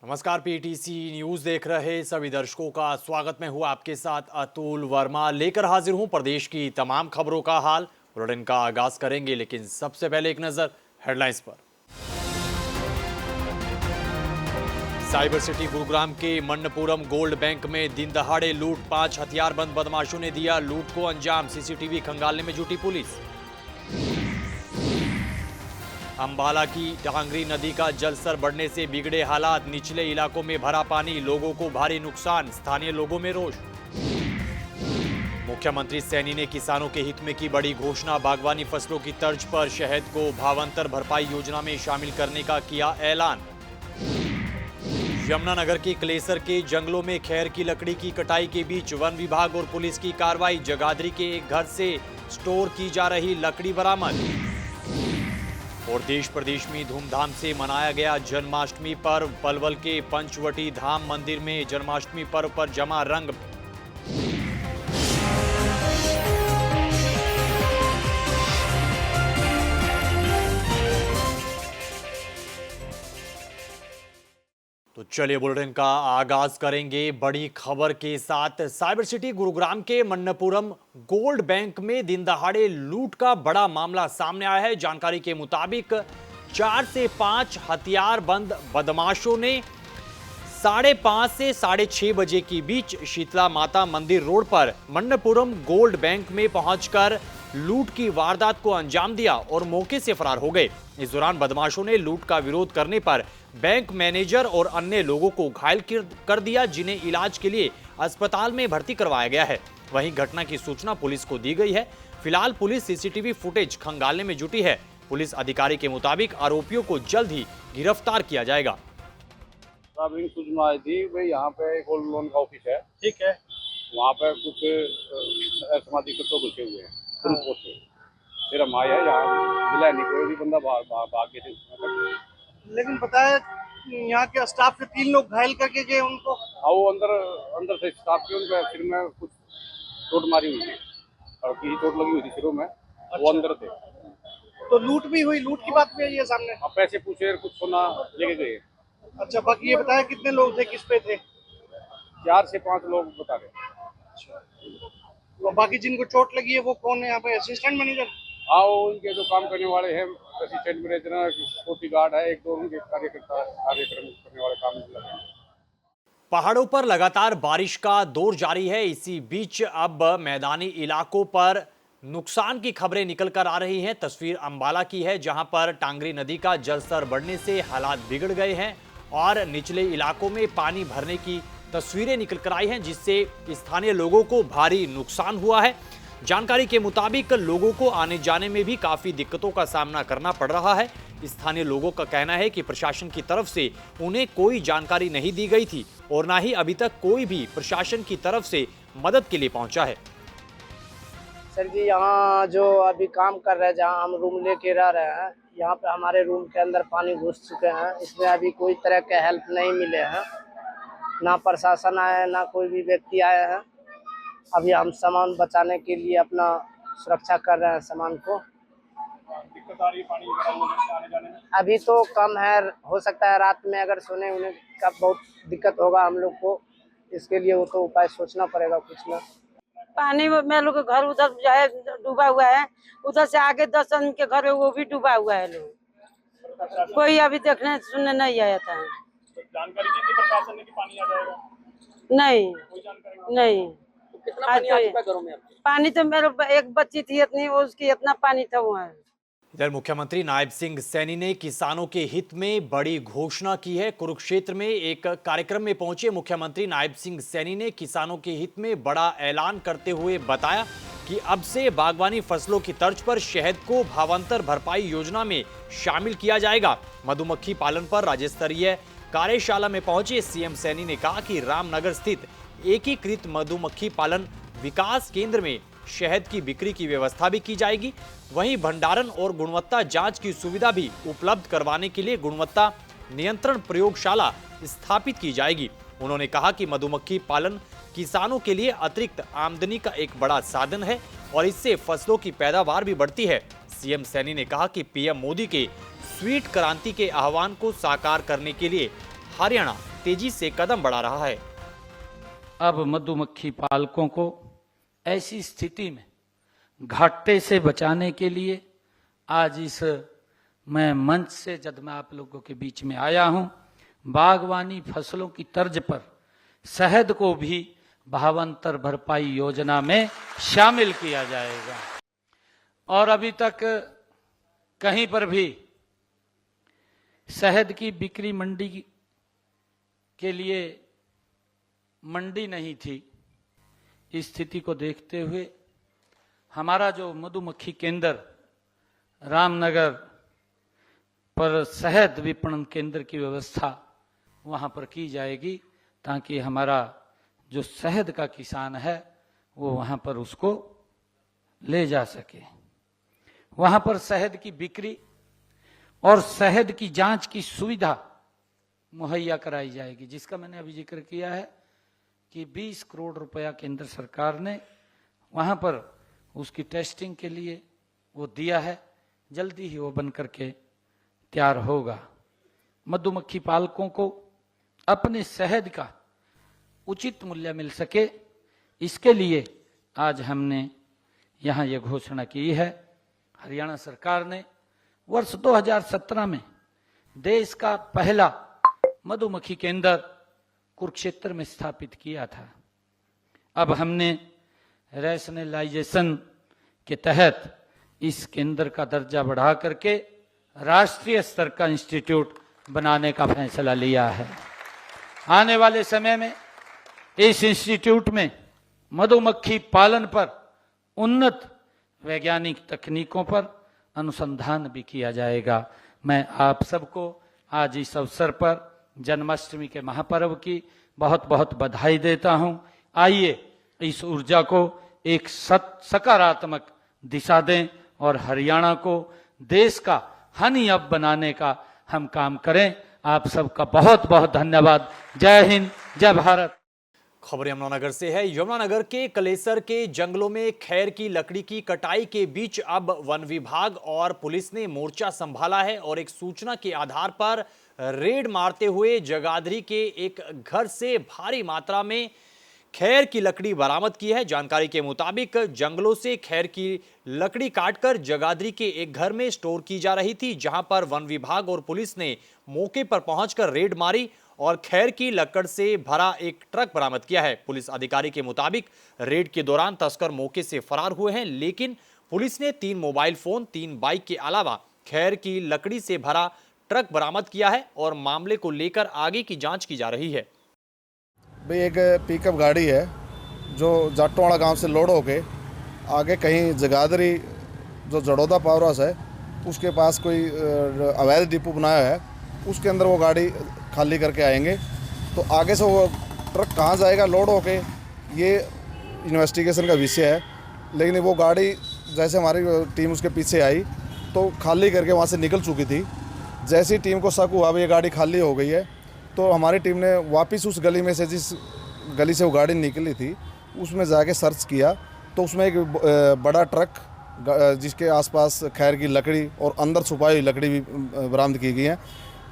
नमस्कार, PTC news देख रहे सभी दर्शकों का स्वागत। में हूं आपके साथ अतुल वर्मा, लेकर हाजिर हूं प्रदेश की तमाम खबरों का हाल। बुलेटिन का आगाज करेंगे, लेकिन सबसे पहले एक नजर हेडलाइंस पर। साइबर सिटी गुरुग्राम के मन्नपुरम गोल्ड बैंक में दिन दहाड़े लूट, 5 हथियारबंद बदमाशों ने दिया लूट को अंजाम। सीसीटीवी खंगालने में जुटी पुलिस। अंबाला की टांगरी नदी का जलस्तर बढ़ने से बिगड़े हालात, निचले इलाकों में भरा पानी, लोगों को भारी नुकसान, स्थानीय लोगों में रोष। मुख्यमंत्री सैनी ने किसानों के हित में की बड़ी घोषणा, बागवानी फसलों की तर्ज पर शहद को भावांतर भरपाई योजना में शामिल करने का किया ऐलान। यमुनानगर के क्लेसर के जंगलों में खैर की लकड़ी की कटाई के बीच वन विभाग और पुलिस की कार्रवाई, जगाधरी के एक घर से स्टोर की जा रही लकड़ी बरामद। और देश प्रदेश में धूमधाम से मनाया गया जन्माष्टमी पर्व, पलवल के पंचवटी धाम मंदिर में जन्माष्टमी पर्व पर जमा रंग। तो चलिए बुलेटिन का आगाज करेंगे बड़ी खबर के साथ। साइबर सिटी गुरुग्राम के मन्नपुरम गोल्ड बैंक में दिन दहाड़े लूट का बड़ा मामला सामने आया है। जानकारी के मुताबिक 4 से 5 हथियारबंद बदमाशों ने 5:30 से 6:30 बजे के बीच शीतला माता मंदिर रोड पर मन्नपुरम गोल्ड बैंक में पहुंचकर लूट की वारदात को अंजाम दिया और मौके से फरार हो गए। इस दौरान बदमाशों ने लूट का विरोध करने पर बैंक मैनेजर और अन्य लोगों को घायल कर दिया, जिन्हें इलाज के लिए अस्पताल में भर्ती करवाया गया है। वहीं घटना की सूचना पुलिस को दी गई है। फिलहाल पुलिस सीसीटीवी फुटेज खंगालने में जुटी है। पुलिस अधिकारी के मुताबिक आरोपियों को जल्द ही गिरफ्तार किया जाएगा। सूचना आई थी भाई, यहाँ पे गोल्ड लोन का ऑफिस है, ठीक है, वहाँ पे कुछ असामाजिक तत्व घुसे हुए हैं। फिर हम आए हैं, यहाँ मिला नहीं कोई भी बंदा, भाग गए थे। लेकिन पता है यहाँ के स्टाफ के 3 लोग घायल करके गए उनको। हाँ, वो अंदर से स्टाफ के उनके सिर में कुछ चोट मारी हुई थी और किसी चोट लगी हुई थी सिरों में। अच्छा। वो अंदर थे। तो लूट भी हुई, लूट की बात भी आई है सामने। अब पैसे पूछे, कुछ सोना लेके गए। अच्छा, बाकी ये बताया कितने लोग थे, किस पे थे? 4 से 5 लोग बता रहे। तो बाकी जिनको चोट लगी है वो कौन है यहाँ पे? Assistant manager? हाँ, उनके जो काम करने वाले हैं, असिस्टेंट मैनेजर, सिक्योरिटी गार्ड है, 1-2 उनके कार्यक्रम करने वाले काम लगे हैं। पहाड़ों पर लगातार बारिश का दौर जारी है। इसी बीच अब मैदानी इलाकों पर नुकसान की खबरें निकल कर आ रही हैं। तस्वीर अंबाला की है, जहां पर टांगरी नदी का जलस्तर बढ़ने से हालात बिगड़ गए हैं और निचले इलाकों में पानी भरने की तस्वीरें निकल कर आई हैं, जिससे स्थानीय लोगों को भारी नुकसान हुआ है। जानकारी के मुताबिक लोगों को आने जाने में भी काफी दिक्कतों का सामना करना पड़ रहा है। स्थानीय लोगों का कहना है कि प्रशासन की तरफ से उन्हें कोई जानकारी नहीं दी गई थी और ना ही अभी तक कोई भी प्रशासन की तरफ से मदद के लिए पहुंचा है। सर जी, यहाँ जो अभी काम कर रहे हैं, जहाँ हम रूम लेके रह रहे हैं, यहाँ पे हमारे रूम के अंदर पानी घुस चुके हैं। इसमें अभी कोई तरह के हेल्प नहीं मिले हैं, ना प्रशासन आया है, ना कोई भी व्यक्ति आया है। अभी हम सामान बचाने के लिए अपना सुरक्षा कर रहे हैं सामान को। दिक्कत आ रही है पानी आने जाने में? अभी तो कम है, हो सकता है रात में अगर सोने उन्हें का बहुत दिक्कत होगा हम लोग को। इसके लिए वो तो उपाय सोचना पड़ेगा कुछ ना। पानी में लोग के घर उधर जो है डूबा हुआ है, उधर से आगे 10 जन के घर है वो भी डूबा हुआ है। लोग कोई अभी देखने सुनने नहीं आया था। जानकारी दी थी प्रशासन ने कि पानी आ जाएगा? नहीं, कोई जानकारी नहीं। कितना पानी आ चुका है घरों में? पानी तो मेरे एक बच्ची थी इतनी, उसकी इतना पानी था वहाँ। इधर मुख्यमंत्री नायब सिंह सैनी ने किसानों के हित में बड़ी घोषणा की है। कुरुक्षेत्र में एक कार्यक्रम में पहुंचे मुख्यमंत्री नायब सिंह सैनी ने किसानों के हित में बड़ा ऐलान करते हुए बताया कि अब से बागवानी फसलों की तर्ज पर शहद को भावांतर भरपाई योजना में शामिल किया जाएगा। मधुमक्खी पालन पर राज्य स्तरीय कार्यशाला में पहुंचे सीएम सैनी ने कहा कि रामनगर स्थित एकीकृत मधुमक्खी पालन विकास केंद्र में शहद की बिक्री की व्यवस्था भी की जाएगी। वहीं भंडारण और गुणवत्ता जांच की सुविधा भी उपलब्ध करवाने के लिए गुणवत्ता नियंत्रण प्रयोगशाला स्थापित की जाएगी। उन्होंने कहा कि मधुमक्खी पालन किसानों के लिए अतिरिक्त आमदनी का एक बड़ा साधन है और इससे फसलों की पैदावार भी बढ़ती है। सीएम सैनी ने कहा कि पीएम मोदी के स्वीट क्रांति के आह्वान को साकार करने के लिए हरियाणा तेजी से कदम बढ़ा रहा है। अब मधुमक्खी पालकों को ऐसी स्थिति में घाटे से बचाने के लिए आज इस मैं मंच से जब मैं आप लोगों के बीच में आया हूं, बागवानी फसलों की तर्ज पर शहद को भी भावांतर भरपाई योजना में शामिल किया जाएगा। और अभी तक कहीं पर भी शहद की बिक्री मंडी के लिए मंडी नहीं थी। इस स्थिति को देखते हुए हमारा जो मधुमक्खी केंद्र रामनगर पर शहद विपणन केंद्र की व्यवस्था वहां पर की जाएगी, ताकि हमारा जो शहद का किसान है वो वहां पर उसको ले जा सके। वहां पर शहद की बिक्री और शहद की जांच की सुविधा मुहैया कराई जाएगी, जिसका मैंने अभी जिक्र किया है कि 20 करोड़ रुपया केंद्र सरकार ने वहां पर उसकी टेस्टिंग के लिए वो दिया है। जल्दी ही वो बन करके तैयार होगा। मधुमक्खी पालकों को अपने शहद का उचित मूल्य मिल सके, इसके लिए आज हमने यहाँ ये घोषणा की है। हरियाणा सरकार ने वर्ष 2017 में देश का पहला मधुमक्खी केंद्र कुरुक्षेत्र में स्थापित किया था। अब हमने रैशनलाइजेशन के तहत इस केंद्र का दर्जा बढ़ा करके राष्ट्रीय स्तर का इंस्टीट्यूट बनाने का फैसला लिया है। आने वाले समय में इस इंस्टीट्यूट में मधुमक्खी पालन पर उन्नत वैज्ञानिक तकनीकों पर अनुसंधान भी किया जाएगा। मैं आप सबको आज इस अवसर पर जन्माष्टमी के महापर्व की बहुत बहुत बधाई देता हूं। आइए इस ऊर्जा को एक सकारात्मक दिशा दें और हरियाणा को देश का हनी हब बनाने का हम काम करें। आप सबका बहुत बहुत धन्यवाद। जय हिंद, जय भारत। खबर यमुनानगर से है। यमुनानगर के कलेसर के जंगलों में खैर की लकड़ी की कटाई के बीच अब वन विभाग और पुलिस ने मोर्चा संभाला है और एक सूचना के आधार पर रेड मारते हुए जगाधरी के एक घर से भारी मात्रा में खैर की लकड़ी बरामद की है। जानकारी के मुताबिक जंगलों से खैर की लकड़ी काटकर जगाधरी के एक घर में स्टोर की जा रही थी, जहां पर वन विभाग और पुलिस ने मौके पर पहुंचकर रेड मारी और खैर की लकड़ से भरा एक ट्रक बरामद किया है। पुलिस अधिकारी के मुताबिक रेड के दौरान तस्कर मौके से फरार हुए हैं, लेकिन पुलिस ने 3 मोबाइल फोन, 3 बाइक के अलावा खैर की लकड़ी से भरा ट्रक बरामद किया है और मामले को लेकर आगे की जांच की जा रही है। भाई एक पिकअप गाड़ी है जो जाटोवाड़ा गांव से लोड होके आगे कहीं जगाधरी जो जड़ौदा पावर हाउस है उसके पास कोई अवैध डिपो बनाया है, उसके अंदर वो गाड़ी खाली करके आएंगे। तो आगे से वो ट्रक कहाँ जाएगा लोड होके, ये इन्वेस्टिगेशन का विषय है। लेकिन वो गाड़ी जैसे हमारी टीम उसके पीछे आई तो खाली करके वहाँ से निकल चुकी थी। जैसी टीम को शक हुआ भाई ये गाड़ी खाली हो गई है, तो हमारी टीम ने वापस उस गली में से जिस गली से वो गाड़ी निकली थी उसमें जाके सर्च किया, तो उसमें एक बड़ा ट्रक जिसके आसपास खैर की लकड़ी और अंदर छुपाई हुई लकड़ी भी बरामद की गई है।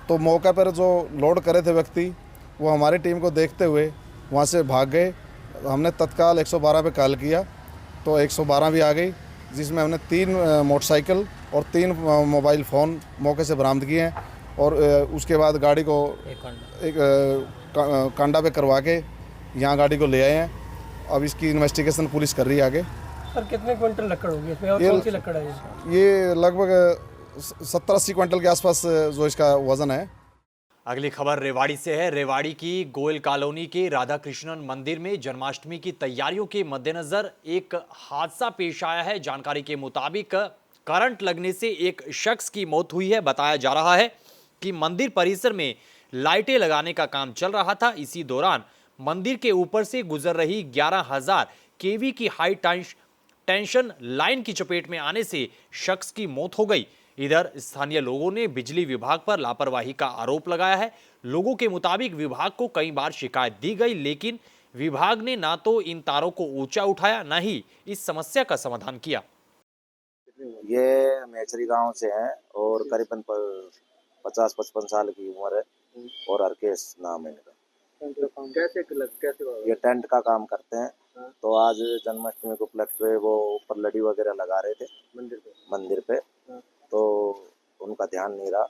तो मौका पर जो लोड करे थे व्यक्ति वो हमारी टीम को देखते हुए वहाँ से भाग गए। हमने तत्काल 112 पे कॉल किया तो 112 भी आ गई, जिसमें हमने 3 मोटरसाइकिल और 3 मोबाइल फ़ोन मौके से बरामद किए हैं। और उसके बाद गाड़ी को एक कांडा पे करवा के यहाँ गाड़ी को ले आए हैं। अब इसकी इन्वेस्टिगेशन पुलिस कर रही है आगे। सर कितने क्विंटल लकड़ होगी इसमें और कौन सी लकड़ है? ये लगभग 70-80 क्विंटल के आसपास जो इसका वजन है। अगली खबर रेवाड़ी से है। रेवाड़ी की गोयल कॉलोनी के राधा कृष्णन मंदिर में जन्माष्टमी की तैयारियों के मद्देनजर एक हादसा पेश आया है। जानकारी के मुताबिक करंट लगने से एक शख्स की मौत हुई है। बताया जा रहा है कि मंदिर परिसर में लाइटें लगाने का काम चल रहा था। इसी दौरान मंदिर के ऊपर से गुजर रही 11,000 केवी की हाई टेंशन लाइन की चपेट में आने से शख्स की मौत हो गई। इधर स्थानीय लोगों ने बिजली विभाग पर लापरवाही का आरोप लगाया है। लोगों के मुताबिक विभाग को कई बार शिकायत दी गई, लेकिन विभाग ने ना तो इन तारों को ऊंचा उठाया, ना ही इस समस्या का समाधान किया। ये मेचरी गांव से है और करीबन 50-55 साल की उम्र है और हरकेश नाम है इनका। ये टेंट का काम करते हैं। तो आज जन्माष्टमी के उपलक्ष्य पे वो ऊपर लड़ी वगैरह लगा रहे थे मंदिर पे, तो उनका ध्यान नहीं रहा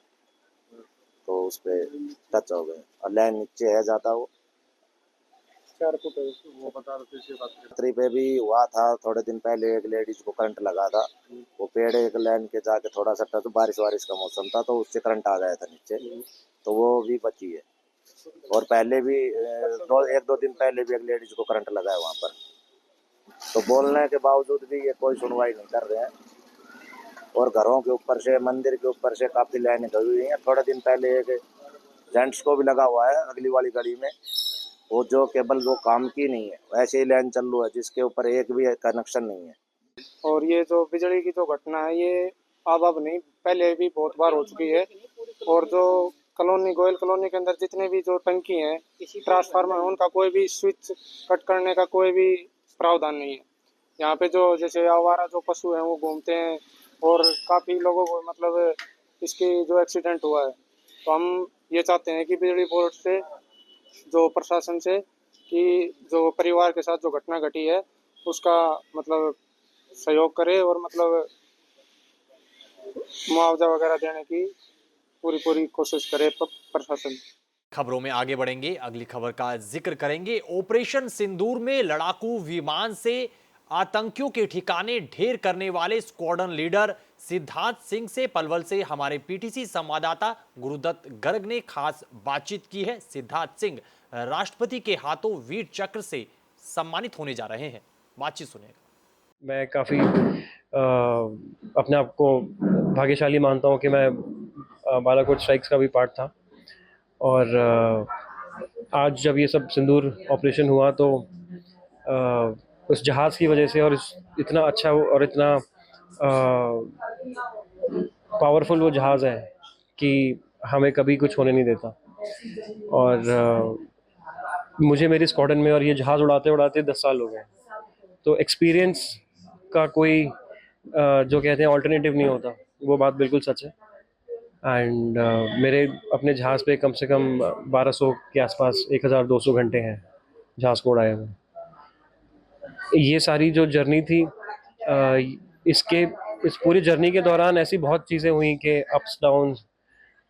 तो उस पे टच हो गए और लाइन नीचे है ज्यादा। वो 4 फुट वो बता रहे थे रात्रि पे भी हुआ था, थोड़े दिन पहले एक लेडीज को करंट लगा था। वो पेड़ एक लाइन के जाके थोड़ा सा टच, बारिश का मौसम था तो उससे करंट आ गया था नीचे, तो वो भी बची है। और पहले भी एक दो दिन पहले भी एक लेडीज को करंट लगा है वहाँ पर। तो बोलने के बावजूद भी ये कोई सुनवाई नहीं कर रहे हैं और घरों के ऊपर से, मंदिर के ऊपर से काफी लाइनें गई हुई हैं। थोड़े दिन पहले एक जेंट्स को भी लगा हुआ है अगली वाली गली में, वो जो केबल वो काम की नहीं है, वैसे ही लाइन चालू है जिसके ऊपर एक भी कनेक्शन नहीं है। और ये जो बिजली की जो घटना है ये अब नहीं, पहले भी बहुत बार हो चुकी है। और जो कॉलोनी, गोयल कॉलोनी के अंदर जितने भी जो टंकी हैं, ट्रांसफार्मर, उनका कोई भी स्विच कट करने का कोई भी प्रावधान नहीं है। यहाँ पे जो जैसे आवारा जो पशु हैं वो घूमते हैं और काफ़ी लोगों को मतलब इसकी जो एक्सीडेंट हुआ है। तो हम ये चाहते हैं कि बिजली बोर्ड से, जो प्रशासन से, कि जो परिवार के साथ जो घटना घटी है उसका मतलब सहयोग करे और मतलब मुआवजा वगैरह देने की पूरी कोशिश करे प्रशासन। खबरों में आगे बढ़ेंगे, अगली खबर का जिक्र करेंगे। ऑपरेशन सिंदूर में लड़ाकू विमान से आतंकियों के ठिकाने ढेर करने वाले स्क्वाड्रन लीडर सिद्धार्थ सिंह से पलवल से हमारे पीटीसी संवाददाता गुरुदत्त गर्ग ने खास बातचीत की है। सिद्धार्थ सिंह राष्ट्रपति के हाथों वीर चक्र से सम्मानित होने जा रहे हैं। बातचीत सुनिएगा। मैं काफ़ी अपने आप को भाग्यशाली मानता हूँ कि मैं बालाकोट स्ट्राइक्स का भी पार्ट था और आज जब ये सब सिंदूर ऑपरेशन हुआ तो उस जहाज़ की वजह से और इतना अच्छा और इतना पावरफुल वो जहाज़ है कि हमें कभी कुछ होने नहीं देता। और मुझे मेरी स्क्वाड्रन में और ये जहाज़ उड़ाते उड़ाते 10 साल हो गए, तो एक्सपीरियंस का कोई जो कहते हैं ऑल्टरनेटिव नहीं होता, वो बात बिल्कुल सच है। एंड मेरे अपने जहाज़ पे कम से कम 1200 के आसपास 1200 घंटे हैं जहाज़ को उड़ाए हुए। ये सारी जो जर्नी थी, इस पूरी जर्नी के दौरान ऐसी बहुत चीज़ें हुई कि अप्स डाउन्स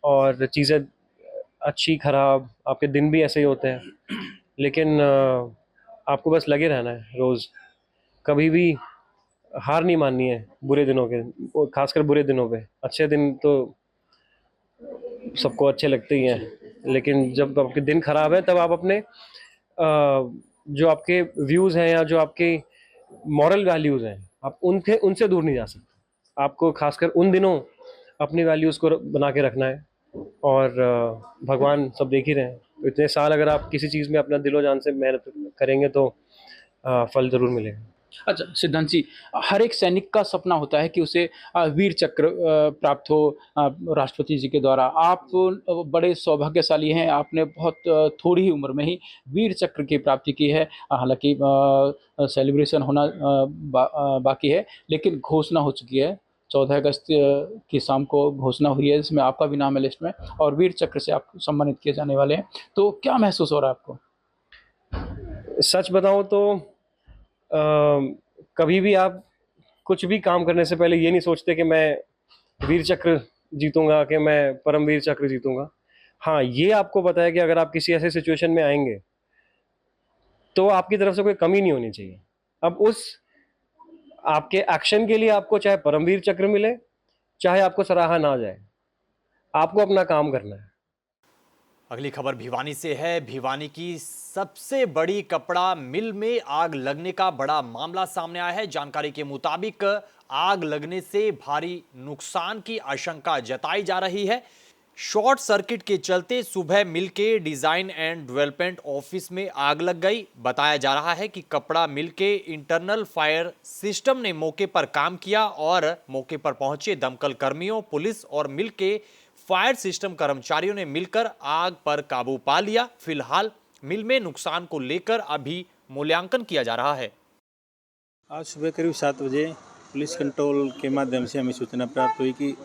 और चीज़ें अच्छी ख़राब, आपके दिन भी ऐसे ही होते हैं, लेकिन आपको बस लगे रहना है रोज़, कभी भी हार नहीं माननी है बुरे दिनों के, खासकर बुरे दिनों पे। अच्छे दिन तो सबको अच्छे लगते ही हैं, लेकिन जब आपके दिन ख़राब है तब आप अपने जो आपके व्यूज़ हैं या जो आपके मॉरल वैल्यूज़ हैं, आप उनसे दूर नहीं जा सकते। आपको खासकर उन दिनों अपनी वैल्यूज़ को बना के रखना है और भगवान सब देख ही रहे हैं। तो इतने साल अगर आप किसी चीज़ में अपना दिलो जान से मेहनत करेंगे तो फल ज़रूर मिलेगा। अच्छा सिद्धांत जी, हर एक सैनिक का सपना होता है कि उसे वीर चक्र प्राप्त हो राष्ट्रपति जी के द्वारा। आप बड़े सौभाग्यशाली हैं, आपने बहुत थोड़ी ही उम्र में ही वीर चक्र की प्राप्ति की है। हालांकि सेलिब्रेशन होना बाकी है, लेकिन घोषणा हो चुकी है। 14 अगस्त की शाम को घोषणा हुई है, इसमें आपका भी नाम है लिस्ट में और वीर चक्र से आप सम्मानित किए जाने वाले हैं। तो क्या महसूस हो रहा है आपको? सच बताऊं तो कभी भी आप कुछ भी काम करने से पहले ये नहीं सोचते कि मैं वीर चक्र जीतूंगा, कि मैं परमवीर चक्र जीतूंगा। हाँ, ये आपको पता है कि अगर आप किसी ऐसे सिचुएशन में आएंगे तो आपकी तरफ से कोई कमी नहीं होनी चाहिए। अब उस आपके एक्शन के लिए आपको चाहे परमवीर चक्र मिले, चाहे आपको सराहा ना जाए, आपको अपना काम करना है। अगली खबर भिवानी से है। भिवानी की सबसे बड़ी कपड़ा मिल में आग लगने का बड़ा मामला सामने आया है। जानकारी के मुताबिक आग लगने से भारी नुकसान की आशंका जताई जा रही है। शॉर्ट सर्किट के चलते सुबह मिल के डिजाइन एंड डेवलपमेंट ऑफिस में आग लग गई। बताया जा रहा है कि कपड़ा मिल के इंटरनल फायर सिस्टम ने मौके पर काम किया और मौके पर पहुंचे दमकल कर्मियों, पुलिस और मिल के फायर सिस्टम कर्मचारियों ने मिलकर आग पर काबू पा लिया। फिलहाल मिल में नुकसान को लेकर अभी मूल्यांकन किया जा रहा है। आज सुबह करीब 7 बजे पुलिस कंट्रोल के माध्यम से हमें सूचना प्राप्त हुई कि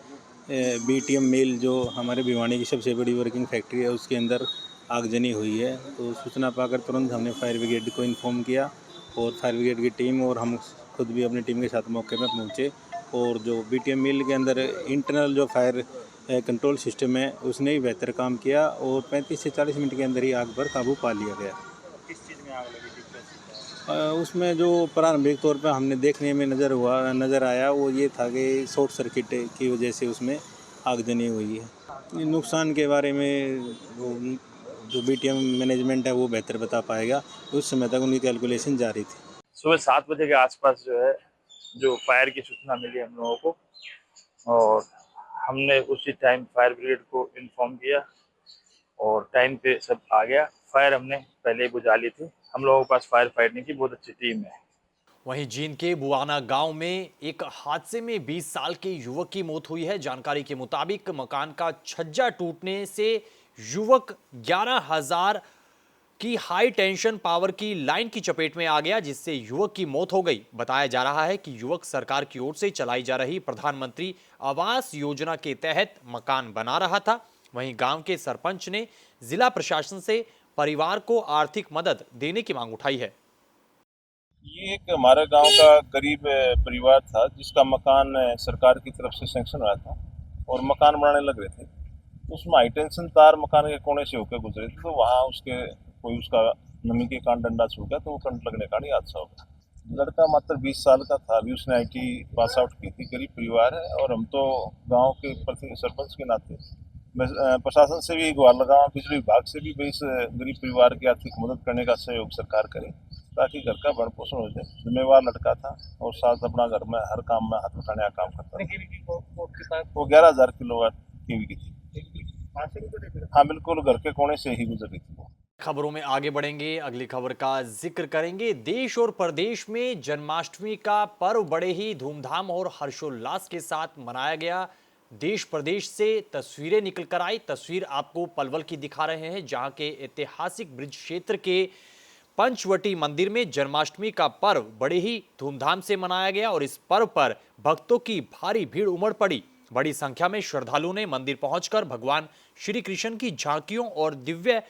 बीटीएम मिल जो हमारे भिवानी की सबसे बड़ी वर्किंग फैक्ट्री है उसके अंदर आगजनी हुई है। तो सूचना पाकर तुरंत हमने फायर ब्रिगेड को इन्फॉर्म किया और फायर ब्रिगेड की टीम और हम खुद भी अपनी टीम के साथ मौके पर पहुंचे और जो बीटीएम मिल के अंदर इंटरनल जो फायर कंट्रोल सिस्टम है उसने भी बेहतर काम किया और 35 से 40 मिनट के अंदर ही आग पर काबू पा लिया गया। किस चीज़ में आग लगी थी? उसमें जो प्रारंभिक तौर पर हमने देखने में नज़र आया वो ये था कि शॉर्ट सर्किट की वजह से उसमें आगजनी हुई है। नुकसान के बारे में जो बीटीएम मैनेजमेंट है वो बेहतर बता पाएगा, उस समय तक उनकी कैलकुलेशन जारी थी। सुबह 7 बजे के आसपास जो फायर की सूचना मिली हम लोगों को और हमने उसी टाइम फायर ब्रिगेड को इन्फॉर्म किया और टाइम पे सब आ गया। फायर हमने पहले ही बुझा ली थी। हम लोगों के पास फायर फाइटिंग की बहुत अच्छी टीम है। वहीं जींद के बुआना गांव में एक हादसे में 20 साल के युवक की मौत हुई है। जानकारी के मुताबिक मकान का छज्जा टूटने से युवक 11,000 की हाई टेंशन पावर की लाइन की चपेट में आ गया, जिससे युवक की मौत हो गई। बताया जा रहा है कि युवक सरकार की ओर से चलाई जा रही प्रधानमंत्री आवास योजना के तहत मकान बना रहा था। वहीं गांव के सरपंच ने जिला प्रशासन से परिवार को आर्थिक मदद देने की मांग उठाई है। ये एक हमारे गांव का गरीब परिवार था जिसका मकान सरकार की तरफ से सैंक्शन हुआ था और मकान बनाने लग रहे थे। तो उसमें हाई टेंशन तार मकान के कोने से होकर गुजरे थे, तो वहाँ उसका नमी के कारण डंडा छूट गया, तो वो करंट लगने का हादसा हो गया। लड़का मात्र 20 साल का था, अभी उसने IT पास आउट की थी। गरीब परिवार है और हम तो गाँव के प्रति सरपंच के नाते प्रशासन से भी गुहार लगाऊं, बिजली विभाग से भी इस गरीब परिवार की आर्थिक मदद करने का सहयोग सरकार करे ताकि घर का भरण पोषण हो जाए। जिम्मेवार लड़का था और साथ अपना घर में हर काम में हाथ उठाने का काम करता था। वो 11,000 किलोवाट कीवी की थी। हाँ बिल्कुल, घर के कोने से ही गुजर रही थी। खबरों में आगे बढ़ेंगे। अगली खबर का जिक्र करेंगे। देश और प्रदेश में जन्माष्टमी का पर्व बड़े ही धूमधाम और हर्षोल्लास के साथ मनाया गया। देश प्रदेश से तस्वीरें निकल कर आई। तस्वीर आपको पलवल की दिखा रहे हैं, जहां के ऐतिहासिक ब्रिज क्षेत्र के पंचवटी मंदिर में जन्माष्टमी का पर्व बड़े ही धूमधाम से मनाया गया और इस पर्व पर भक्तों की भारी भीड़ उमड़ पड़ी। बड़ी संख्या में श्रद्धालुओं ने मंदिर पहुंचकर भगवान श्री कृष्ण की झांकियों और दिव्य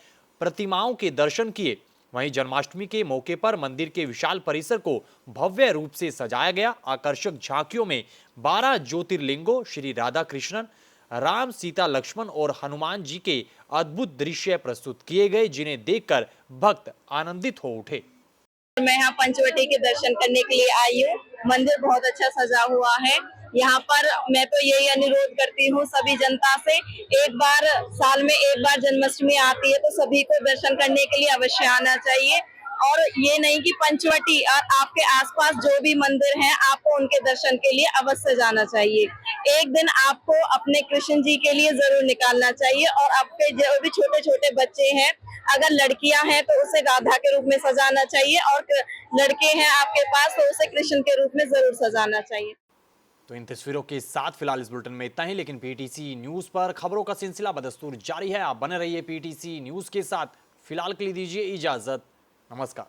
प्रतिमाओं के दर्शन किए। वहीं जन्माष्टमी के मौके पर मंदिर के विशाल परिसर को भव्य रूप से सजाया गया। आकर्षक झांकियों में 12 ज्योतिर्लिंगों, श्री राधा कृष्णन, राम, सीता, लक्ष्मण और हनुमान जी के अद्भुत दृश्य प्रस्तुत किए गए, जिन्हें देखकर भक्त आनंदित हो उठे। मैं यहाँ पंचवटी के दर्शन करने के लिए आई हूँ। मंदिर बहुत अच्छा सजा हुआ है। यहाँ पर मैं तो यही अनुरोध करती हूँ सभी जनता से, एक बार साल में एक बार जन्माष्टमी आती है तो सभी को दर्शन करने के लिए अवश्य आना चाहिए। और ये नहीं कि पंचवटी और आपके आसपास जो भी मंदिर हैं आपको उनके दर्शन के लिए अवश्य जाना चाहिए। एक दिन आपको अपने कृष्ण जी के लिए जरूर निकालना चाहिए। और आपके जो भी छोटे छोटे बच्चे हैं, अगर लड़कियां हैं तो उसे राधा के रूप में सजाना चाहिए और लड़के हैं आपके पास तो उसे कृष्ण के रूप में जरूर सजाना चाहिए। तो इन तस्वीरों के साथ फिलहाल इस बुलेटिन में इतना ही, लेकिन पीटीसी न्यूज पर खबरों का सिलसिला बदस्तूर जारी है। आप बने रहिए पीटीसी न्यूज के साथ। फिलहाल के लिए दीजिए इजाजत। नमस्कार।